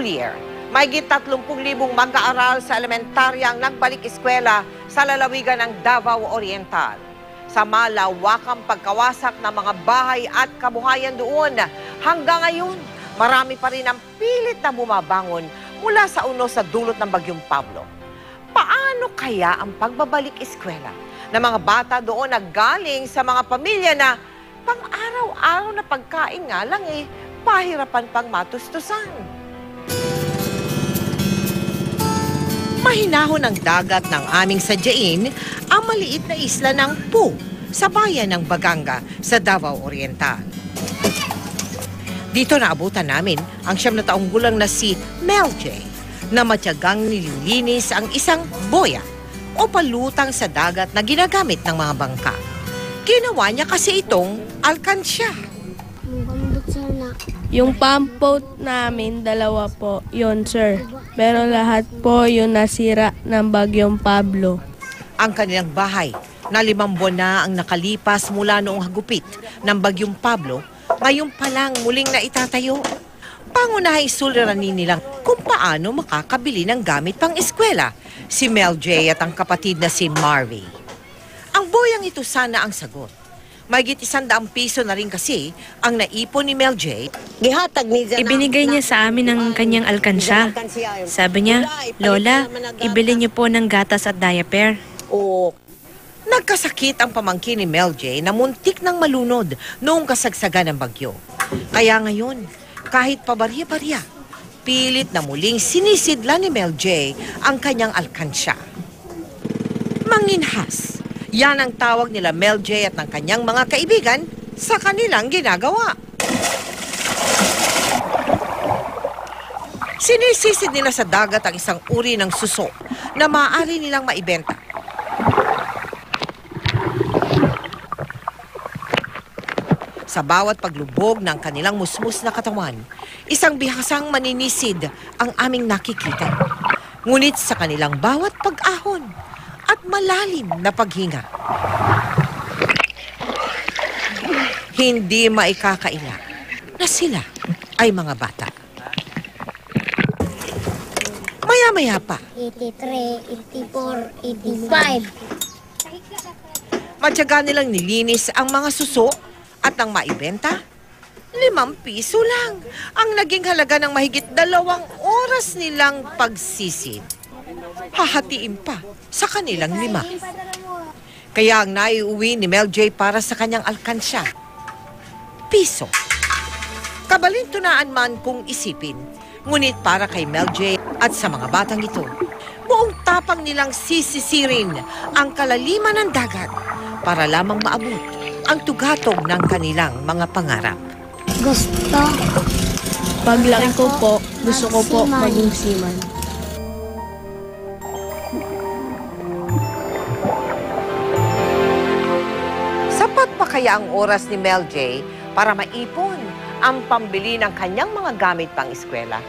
school year. Mahigit 30,000 mag-aaral sa elementaryang nagbalik eskwela sa lalawigan ng Davao Oriental. Sa malawakang pagkawasak ng mga bahay at kabuhayan doon, hanggang ngayon, marami pa rin ang pilit na bumabangon mula sa unos sa dulot ng Bagyong Pablo. Paano kaya ang pagbabalik eskwela ng mga bata doon na galing sa mga pamilya na pang-araw-araw na pagkain nga lang pahirapan pang matustusan? Mahinahon ang dagat ng aming sadyain ang maliit na isla ng Pu sa bayan ng Baganga sa Davao Oriental. Dito naabutan namin ang 9 na taong gulang na si Mel J na matyagang nililinis ang isang boya o palutang sa dagat na ginagamit ng mga bangka. Ginawa niya kasi itong alkansya. Yung pump boat namin, 2 po, yun sir. Pero lahat po yung nasira ng Bagyong Pablo. Ang kanilang bahay na 5 buwan na ang nakalipas mula noong hagupit ng Bagyong Pablo, ngayon pa lang muling na itatayo. Pangunahing suliranin nilang kung paano makakabili ng gamit pang eskwela si Mel J at ang kapatid na si Marvy. Ang boyang ito sana ang sagot. Mahigit 100 piso na rin kasi ang naipon ni Mel J. Ibinigay niya sa amin ang kanyang alkansya. Sabi niya, Lola, ibili niyo po ng gatas at diaper. Nagkasakit ang pamangkin ni Mel J na muntik ng malunod noong kasagsagan ng bagyo. Kaya ngayon, kahit pabarya-barya, pilit na muling sinisidla ni Mel J ang kanyang alkansya. Manginhas, yan ang tawag nila Mel J at ng kanyang mga kaibigan sa kanilang ginagawa. Sinisisid nila sa dagat ang isang uri ng suso na maaari nilang maibenta. Sa bawat paglubog ng kanilang musmus na katawan, isang bihasang maninisid ang aming nakikita. Ngunit sa kanilang bawat pag-ahon at malalim na paghinga, hindi maikakaila na sila ay mga bata. Maya-maya pa, 83, 84, 85. matyaga nilang nilinis ang mga suso at nang maibenta, 5 piso lang ang naging halaga ng mahigit 2 oras nilang pagsisid. Hahatiin pa sa kanilang 5. Kaya ang naiuwi ni Mel J para sa kanyang alkansya, piso. Kabalintunaan man kung isipin, ngunit para kay Mel J at sa mga batang ito, buong tapang nilang sisisirin ang kalaliman ng dagat para lamang maabot ang tugatog ng kanilang mga pangarap. Gusto. Paglaki ko po, gusto ko po maging seaman. Sapat pa kaya ang oras ni Mel J para maipon ang pambili ng kanyang mga gamit pang eskwela?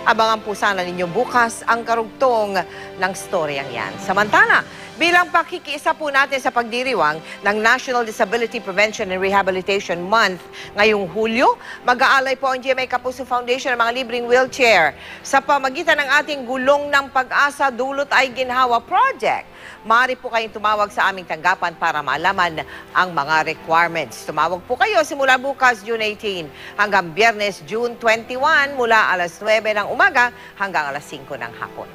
Abangan po sana ninyo bukas ang karugtong ng storyang yan. Samantala, bilang pakikiisa po natin sa pagdiriwang ng National Disability Prevention and Rehabilitation Month ngayong Hulyo, mag-aalay po ang GMA Kapuso Foundation ng mga libreng wheelchair sa pamagitan ng ating Gulong ng Pag-asa Dulot ay Ginhawa Project. Maaari po kayong tumawag sa aming tanggapan para malaman ang mga requirements. Tumawag po kayo simula bukas June 18 hanggang Biyernes June 21 mula alas 9 ng umaga hanggang alas 5 ng hapon.